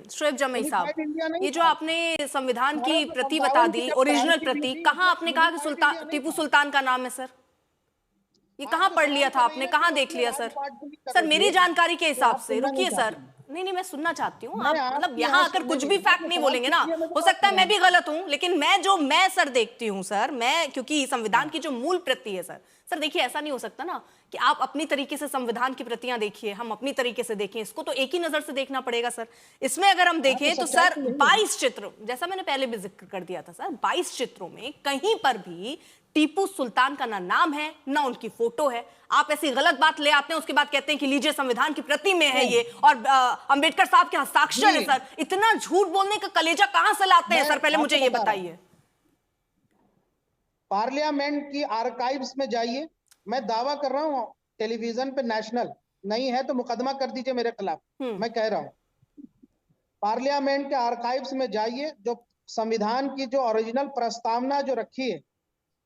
शोएब जमई साहब, unified India नहीं ये जो था। आपने संविधान की भारत प्रति 57 बता की दी, जब ओरिजिनल क्रांति प्रति, हुई, कहाँ आपने कहा कि यूनिफाइड सुल्तान इंडिया नहीं टीपू था। सुल्तान का नाम है सर? ये कहाँ आप पढ़ लिया सवाल था कर आपने, रहे हैं कहाँ कि देख लिया अपने सर? राजपाट कर सर रहे मेरी थे, जानकारी के तो हिसाब आप से, सुनना नहीं रुकिए सर, चाहते हैं। नहीं मैं सुनना चाहती हूँ, मैं आप मतलब आपके यहाँ आकर सुनने कुछ के भी लिए, फैक्ट आपने नहीं सवाल बोलेंगे पूछ ना। लिया, मैं हो जवाब सकता दे है रहा मैं भी हूँ। गलत हूँ, लेकिन मैं सर देखती हूँ सर, मैं क्योंकि संविधान की जो मूल प्रति है सर देखिए, ऐसा नहीं हो सकता ना कि आप अपनी तरीके से संविधान की प्रतियां देखिए, हम अपनी तरीके से देखें, इसको तो एक ही नजर से देखना पड़ेगा सर। इसमें अगर हम देखें तो सच्चाई सर तो यही है। 22 चित्र, जैसा मैंने पहले भी जिक्र कर दिया था सर, 22 चित्रों में कहीं पर भी टीपू सुल्तान का ना नाम है ना उनकी फोटो है। आप ऐसी गलत बात ले आते हैं, उसके बाद कहते हैं कि लीजिए संविधान की प्रति में है ये, और अंबेडकर साहब के हस्ताक्षर है सर। इतना झूठ बोलने का कलेजा कहां से लाते हैं सर, पहले मुझे ये बताइए। पार्लियामेंट की आर्काइव्स में जाइए, मैं दावा कर रहा हूं टेलीविजन पे, नेशनल नहीं है तो मुकदमा कर दीजिए मेरे खिलाफ, मैं कह रहा हूं। पार्लियामेंट के आर्काइव्स में जाइए, जो संविधान की जो ओरिजिनल प्रस्तावना जो रखी है,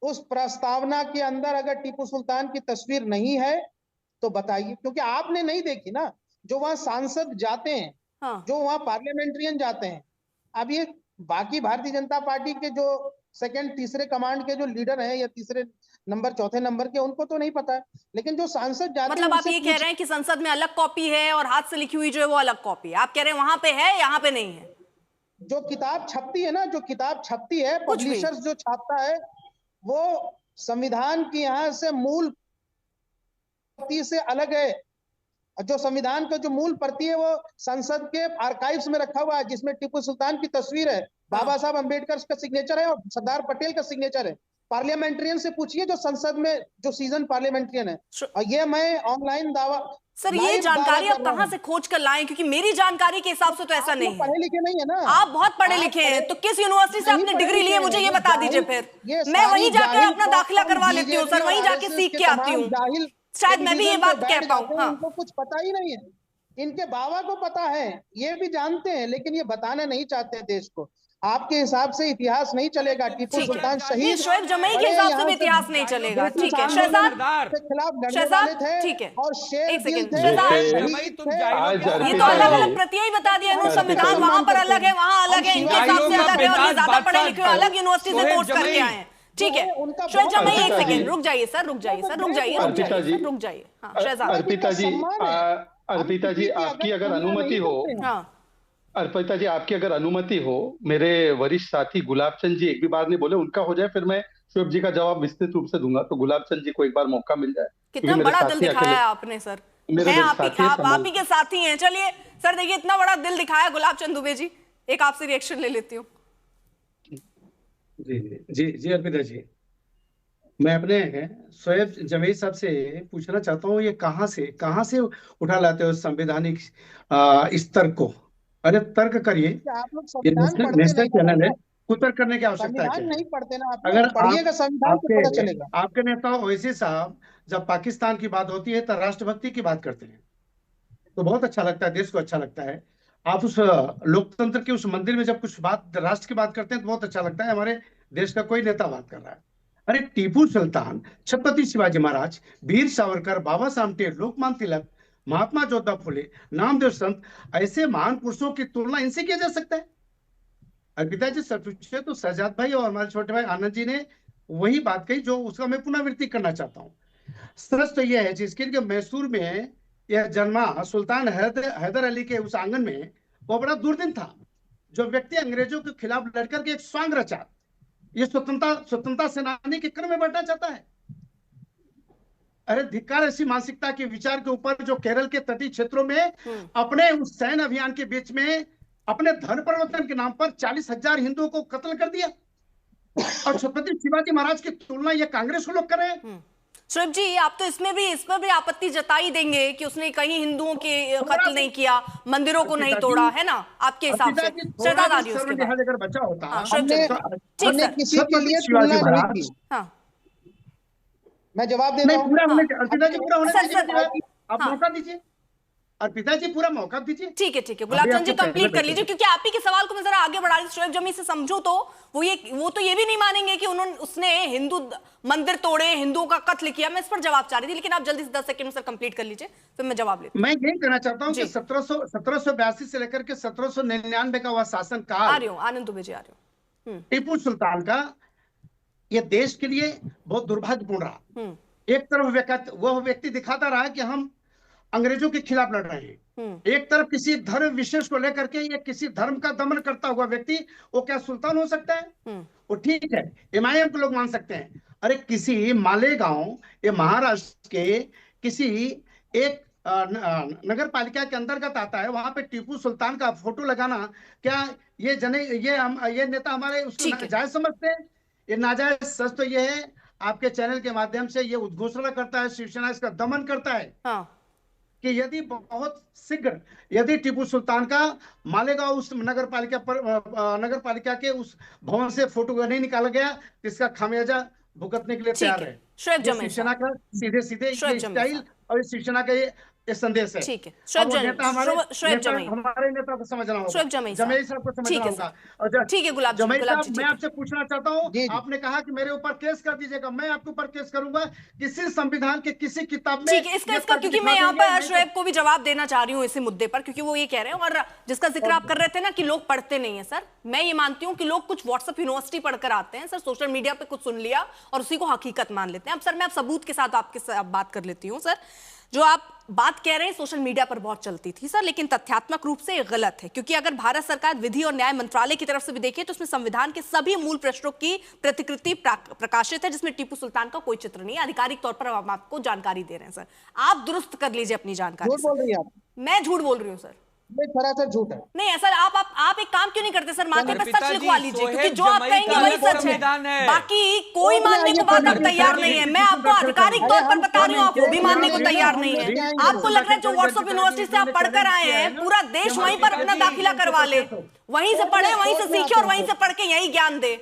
उस प्रस्तावना के अंदर अगर टीपू सुल्तान की तस्वीर नहीं है तो बताइए, क्योंकि आपने नहीं देखी ना। जो वहां सांसद जाते हैं, जो वहां पार्लियामेंट्रियन जाते हैं, अब ये बाकी भारतीय जनता पार्टी के जो सेकंड तीसरे कमांड के जो लीडर हैं, या तीसरे नंबर चौथे नंबर के, उनको तो नहीं पता है, लेकिन जो सांसद जाते मतलब हैं आप ये कह रहे हैं कि संसद में अलग कॉपी है और हाथ से लिखी हुई जो है वो अलग कॉपी है, आप कह रहे हैं वहां पे है यहाँ पे नहीं है? जो किताब छपती है ना, जो किताब छपती है, कुछ भी पब्लिशर्स जो छापता है, वो संविधान की यहाँ से मूल प्रति से अलग है। जो संविधान का जो मूल प्रति है वो संसद के आर्काइव्स में रखा हुआ है, जिसमें टीपू सुल्तान की तस्वीर है, बाबा साहब अंबेडकर का सिग्नेचर है और सरदार पटेल का सिग्नेचर है। पार्लियामेंट्रियन से पूछिए जो संसद में जो सीजन पार्लियामेंट्रियन है, और ये मैं ऑनलाइन दावा, सर ये जानकारी आप कहां से खोज कर लाएं, क्योंकि मेरी जानकारी के हिसाब से तो ऐसा नहीं है। पढ़े लिखे नहीं है ना, आप बहुत पढ़े लिखे हैं, तो किस यूनिवर्सिटी से आपने डिग्री ली है मुझे ये बता दीजिए, फिर मैं वहीं जाकर अपना दाखिला करवा लेती हूँ सर, वहीं जाके सीख के आती हूँ, शायद मैं भी ये बात कह पाऊँ। इनको कुछ पता ही नहीं है, इनके बाबा को पता है, ये भी जानते हैं, लेकिन ये बताना नहीं चाहते देश को। आपके हिसाब से इतिहास नहीं चलेगा, टीपू सुल्तान शहीद, शोएब जमई के हिसाब से भी इतिहास नहीं चलेगा। ठीक है शहजाद, के खिलाफ लड़ने वाले थे और शेर दिल थे, शहीद थे। ये तो अलग अलग प्रतियां ही बता दिया, संविधान वहां पर अलग है, वहां अलग है, इनके हिसाब से अलग है, और ये ज्यादा पढ़े लिखे अलग यूनिवर्सिटी से कोर्स करके आए हैं। ठीक है शोएब जमई, एक सेकंड रुक जाइए सर, रुक जाइए सर, रुक जाइए, रुक जाइए। हाँ शहजाद। अर्पिता जी आपकी अगर अनुमति हो, अर्पिता जी आपकी अगर अनुमति हो, मेरे वरिष्ठ साथी गुलाब चंद जी एक भी बार नहीं बोले, उनका हो जाए, फिर मैं शोएब जी का जवाब विस्तृत रूप से दूंगा। तो गुलाब चंद जी को एक बार मौका मिल जाए। कितना बड़ा दिल दिखाया आपने सर, आप ही के साथी हैं। चलिए सर देखिए, इतना बड़ा दिल दिखाया गुलाब चंद दुबे जी, एक आपसे रिएक्शन ले लेती हूँ। जी अर्पिता जी, मैं अपने शोएब जमई साहब से पूछना चाहता हूँ, ये कहाँ से उठा लाते हो संवैधानिक स्तर को? अरे तर्क करिए, ये नेशनल चैनल है, तर्क करने की आवश्यकता है? नहीं पढ़ते ना आप, अगर पढ़िएगा संविधान तो पता चलेगा। आपके नेता ओवैसी साहब जब पाकिस्तान की बात होती है तो राष्ट्रभक्ति की बात करते हैं, तो बहुत अच्छा लगता है, देश को अच्छा लगता है। आप उस लोकतंत्र के उस मंदिर में जब कुछ बात राष्ट्र की बात करते हैं तो बहुत अच्छा लगता है, हमारे देश का कोई नेता बात कर रहा है। अरे टीपू सुल्तान, छत्रपति शिवाजी महाराज, वीर सावरकर, बाबा साहब लोकमान्य तिलक, महात्मा ज्योतिबा फुले, नामदेव संत, ऐसे महान पुरुषों की तुलना इनसे किया जा सकता है? अर्पिता जी सच पूछे तो शहजाद भाई और हमारे छोटे भाई आनंद जी ने वही बात कही जो उसका मैं पुनरावृत्ति करना चाहता हूँ। सच तो यह है जिसके लिए मैसूर में यह जन्मा सुल्तान हैदर अली के उस आंगन में, वो बड़ा दुर्दिन था। जो व्यक्ति अंग्रेजों के खिलाफ लड़कर के एक स्वांग रचा, ये स्वतंत्रता सेनानी के क्रम में बैठना चाहता है। अरे धिक्कार ऐसी मानसिकता के विचार के ऊपर जो केरल के तटीय क्षेत्रों में अपने उस सैन्य अभियान के बीच में अपने धर्म परिवर्तन के नाम पर 40,000 हिंदुओं को कत्ल कर दिया, और छत्रपति शिवाजी महाराज की तुलना ये कांग्रेस को लोग कर रहे हैं। शोएब जी आप तो इस पर भी आपत्ति जताई देंगे कि उसने कहीं हिंदुओं के कत्ल नहीं किया, मंदिरों को नहीं तोड़ा, है ना आपके हिसाब से? शहजाद आ रही है उसके बाद। अगर बचा होता, हमने किसी के लिए तुलना नहीं की। मैं जवाब दे रहा हूं, पूरा होने, अर्पिता जी पूरा होने दीजिए, आप मौका दीजिए। अर्पिता जी पूरा मौका दीजिए। ठीक है गुलाब चंद जी कंप्लीट कर लीजिए, क्योंकि आप ही के सवाल को मैं जरा आगे बढ़ा दी। शोएब जमी से समझो तो वो तो ये भी नहीं मानेंगे कि उसने हिंदू मंदिर तोड़े, हिंदुओं का कत्ल किया। मैं इस पर जवाब चाह रही थी, लेकिन आप जल्दी से 10 सेकंड में सर कंप्लीट कर लीजिए, फिर मैं जवाब लेती हूं। मैं यही कहना चाहता हूं कि 1782 से लेकर के 1799 का वह शासन काल, आ रही हूँ आनंद दुबे जी, आ रही हूँ। टीपू सुल्तान का यह देश के लिए बहुत दुर्भाग्यपूर्ण रहा। एक तरफ वह व्यक्ति दिखाता रहा कि हम अंग्रेजों के खिलाफ लड़ रहे हैं, एक तरफ किसी धर्म विशेष को लेकर के या किसी धर्म का दमन करता हुआ व्यक्ति, वो क्या सुल्तान हो सकता है? वो ठीक है, MIM को लोग मान सकते हैं। अरे किसी मालेगांव ये महाराष्ट्र के किसी एक नगर पालिका के अंतर्गत आता है, वहां पे टीपू सुल्तान का फोटो लगाना, क्या ये नेता हमारे उसको नाजायज समझते हैं? ये नाजायज। सच तो ये है, आपके चैनल के माध्यम से ये उद्घोषणा करता है, शिवसेना इसका दमन करता है। कि यदि बहुत शीघ्र यदि टीपू सुल्तान का मालेगांव उस नगर पालिका के उस भवन से फोटो नहीं निकाला गया, तो इसका खामियाजा भुगतने के लिए तैयार है। शिवसेना का सीधे स्टाइल और शिवसेना का ये संदेश है। ठीक है, हमारे नेता को समझना होगा, जमई साहब को समझना होगा। ठीक है गुलाब जमई साहब, मैं आपसे पूछना चाहता हूँ, आपने कहा कि मेरे ऊपर केस कर दीजिएगा, मैं आपके ऊपर केस करूंगा किसी संविधान के किसी किताब में। ठीक है, इसका क्योंकि मैं यहाँ पर शोएब को भी जवाब देना चाह रही हूँ इसी मुद्दे पर, क्योंकि वो ये कह रहे हैं, और जिसका जिक्र आप कर रहे थे ना कि लोग पढ़ते नहीं है। सर मैं ये मानती हूँ कि लोग कुछ व्हाट्सएप यूनिवर्सिटी पढ़कर आते हैं सर, सोशल मीडिया पे कुछ सुन लिया और उसी को हकीकत मान लेते हैं। अब सर मैं सबूत के साथ आपके साथ बात कर लेती हूँ। सर जो आप बात कह रहे हैं सोशल मीडिया पर बहुत चलती थी सर, लेकिन तथ्यात्मक रूप से ये गलत है, क्योंकि अगर भारत सरकार विधि और न्याय मंत्रालय की तरफ से भी देखे तो उसमें संविधान के सभी मूल पृष्ठों की प्रतिकृति प्रकाशित है, जिसमें टीपू सुल्तान का कोई चित्र नहीं है। आधिकारिक तौर पर हम आपको जानकारी दे रहे हैं सर, आप दुरुस्त कर लीजिए अपनी जानकारी। मैं झूठ बोल रही हूँ सर? सरासर झूठ है। नहीं ऐसा आप एक काम क्यों नहीं करते सर, माथे पे सच लिखवा लीजिए, क्योंकि जो आप कहेंगे वही सच है, बाकी कोई मानने को बात अब तैयार नहीं है। मैं आपको आधिकारिक तौर पर बता रही हूँ, आप वो भी मानने को तैयार नहीं है। आपको लग रहा है जो व्हाट्सएप यूनिवर्सिटी से आप पढ़कर आए हैं, पूरा देश वहीं पर अपना दाखिला करवा ले, वहीं से पढ़े, वहीं से सीखे और वहीं से पढ़ के यही ज्ञान दे।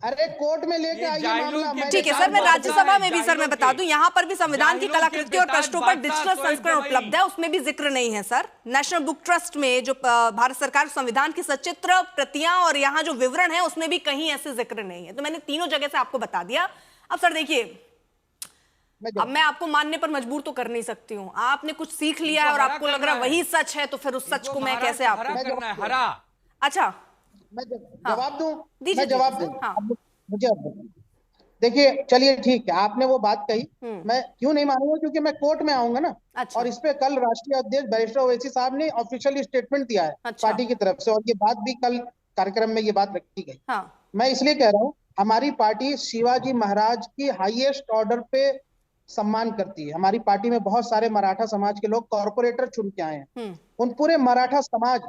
अरे कोर्ट में लेके आइए। ठीक है सर, मैं राज्यसभा में भी सर मैं बता दूं, यहाँ पर भी संविधान की कलाकृति और पृष्ठों पर डिजिटल संस्करण उपलब्ध है, उसमें भी जिक्र नहीं है सर। नेशनल बुक ट्रस्ट में जो भारत सरकार संविधान की सचित्र प्रतियां और यहाँ जो विवरण है उसमें भी कहीं ऐसे जिक्र नहीं है। तो मैंने तीनों जगह से आपको बता दिया। अब सर देखिए, अब मैं आपको मानने पर मजबूर तो कर नहीं सकती हूँ, आपने कुछ सीख लिया है और आपको लग रहा है वही सच है, तो फिर उस सच को मैं कैसे आपको। अच्छा मैं जवाब दूं? मैं जवाब दूं? मुझे देखिए, चलिए ठीक है, आपने वो बात कही, मैं क्यों नहीं मानूंगा, क्योंकि मैं कोर्ट में आऊंगा ना। अच्छा। और इस पे कल राष्ट्रीय अध्यक्ष बैरिस्टर ओवैसी साहब ने ऑफिशियली स्टेटमेंट दिया है। अच्छा। पार्टी की तरफ से, और ये बात भी कल कार्यक्रम में ये बात रखी गई। हाँ। मैं इसलिए कह रहा हूँ, हमारी पार्टी शिवाजी महाराज की हाईएस्ट ऑर्डर पे सम्मान करती है। हमारी पार्टी में बहुत सारे मराठा समाज के लोग कॉर्पोरेटर चुन के आए हैं। उन पूरे मराठा समाज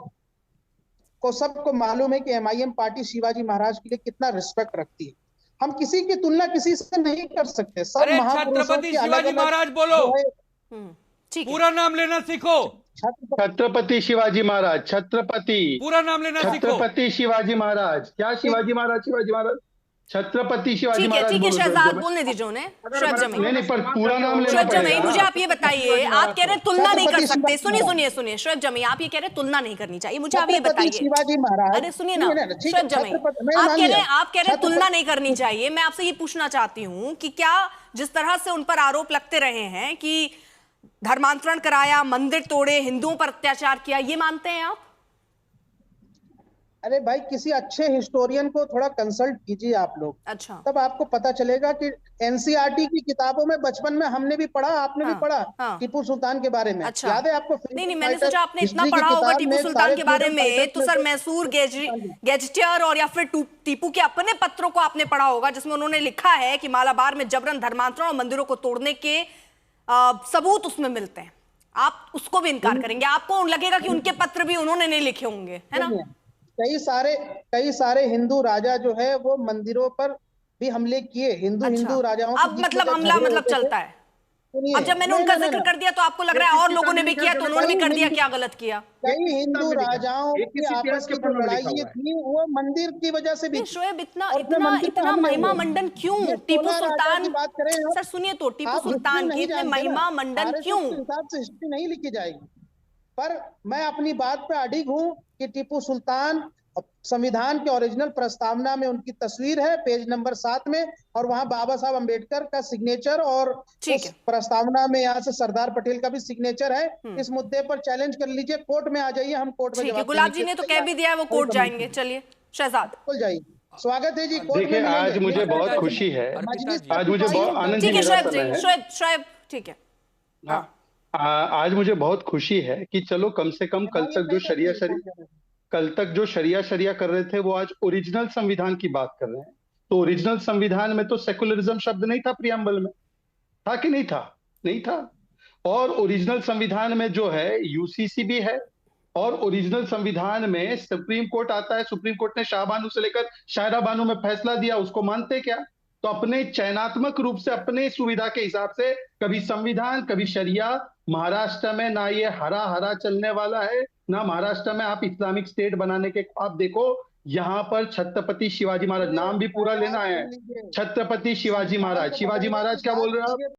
को सबको मालूम है कि MIM पार्टी शिवाजी महाराज के लिए कितना रिस्पेक्ट रखती है। हम किसी की तुलना किसी से नहीं कर सकते। सब छत्रपति शिवाजी महाराज बोलो, पूरा नाम लेना सीखो। छत्रपति शिवाजी महाराज, छत्रपति पूरा नाम लेना सीखो। छत्रपति शिवाजी महाराज, क्या शिवाजी महाराज, शिवाजी महाराज, छत्रपति शिवाजी महाराज। ठीक है शहजाद, बोलने दीजिए उन्हें। शोएब जमी, नहीं पर पूरा नाम लेना शोएब जमी, मुझे आप ये बताइए, आप कह रहे हैं तुलना नहीं कर सकते। सुनिए शोएब जमी, आप ये कह रहे हैं तुलना नहीं करनी चाहिए, मुझे आप ये बताइए। शिवाजी महाराज, अरे सुनिए ना शोएब जमी, आप कह रहे हैं तुलना नहीं करनी चाहिए। मैं आपसे ये पूछना चाहती हूँ कि क्या जिस तरह से उन पर आरोप लगते रहे हैं कि धर्मांतरण कराया, मंदिर तोड़े, हिंदुओं पर अत्याचार किया, ये मानते हैं आप? अरे भाई, किसी अच्छे हिस्टोरियन को थोड़ा कंसल्ट कीजिए आप लोग। अच्छा। तब आपको पता चलेगा कि NCERT की किताबों में बचपन में हमने भी पढ़ा, आपने भी पढ़ा टीपू सुल्तान के बारे में। अच्छा। याद है आपको? नहीं, मैंने सोचा आपने इतना पढ़ा होगा टीपू सुल्तान के बारे में, तो सर मैसूर गैजेटियर और या फिर टीपू के अपने पत्रों को आपने पढ़ा होगा, जिसमें उन्होंने लिखा है कि मालाबार में जबरन धर्मांतरण और मंदिरों को तोड़ने के सबूत उसमें मिलते हैं। आप उसको भी इनकार करेंगे? आपको लगेगा कि उनके पत्र भी उन्होंने नहीं लिखे होंगे, है ना? कई सारे हिंदू राजा जो है वो मंदिरों पर भी हमले किए। हिंदू राजाओं अब मतलब हमला मतलब चलता है। अब जब मैंने उनका जिक्र कर दिया तो आपको लग रहा है और लोगों ने भी किया तो उन्होंने भी कर दिया, क्या गलत किया? कई हिंदू राजाओं की आपस की जो लड़ाई थी वो मंदिर की वजह से भी। शोएब, इतना महिमा मंडन क्यों टीपू सुल्तान की बात करें सर? सुनिए तो, टीपू सुल्तान की इतने महिमा मंडन क्यों? हिसाब से हिस्ट्री नहीं लिखी जाएगी, पर मैं अपनी बात पे अडिग हूं कि टीपू सुल्तान संविधान के ओरिजिनल प्रस्तावना में उनकी तस्वीर है पेज नंबर 7 में, और वहां बाबा साहब अंबेडकर का सिग्नेचर और उस प्रस्तावना में यहाँ से सरदार पटेल का भी सिग्नेचर है। इस मुद्दे पर चैलेंज कर लीजिए, कोर्ट में आ जाइए, हम कोर्ट में जवाब। गुलाब जी ने तो कह भी दिया है वो कोर्ट जाएंगे। चलिए शहजाद, बोल जाइए, स्वागत है जी। देखिए, आज मुझे बहुत खुशी है, आज मुझे बहुत आनंद है। शोएब ठीक है, आज मुझे बहुत खुशी है कि चलो कम से कम कल तक जो शरिया कर रहे थे वो आज ओरिजिनल संविधान की बात कर रहे हैं। तो ओरिजिनल संविधान में तो सेकुलरिज्म शब्द नहीं था, प्रियम्बल में था कि नहीं था? नहीं था। और ओरिजिनल संविधान में जो है यूसीसी भी है, और ओरिजिनल संविधान में सुप्रीम कोर्ट आता है। सुप्रीम कोर्ट ने शाहबानू से लेकर शायरा बानू में फैसला दिया, उसको मानते क्या? तो अपने चयनात्मक रूप से अपने सुविधा के हिसाब से कभी संविधान कभी शरिया। महाराष्ट्र में ना ये हरा चलने वाला है, ना महाराष्ट्र में आप इस्लामिक स्टेट बनाने के ख्वाब देखो। यहाँ पर छत्रपति शिवाजी महाराज, नाम भी पूरा लेना है, छत्रपति शिवाजी महाराज। शिवाजी महाराज क्या बोल रहे हैं आप?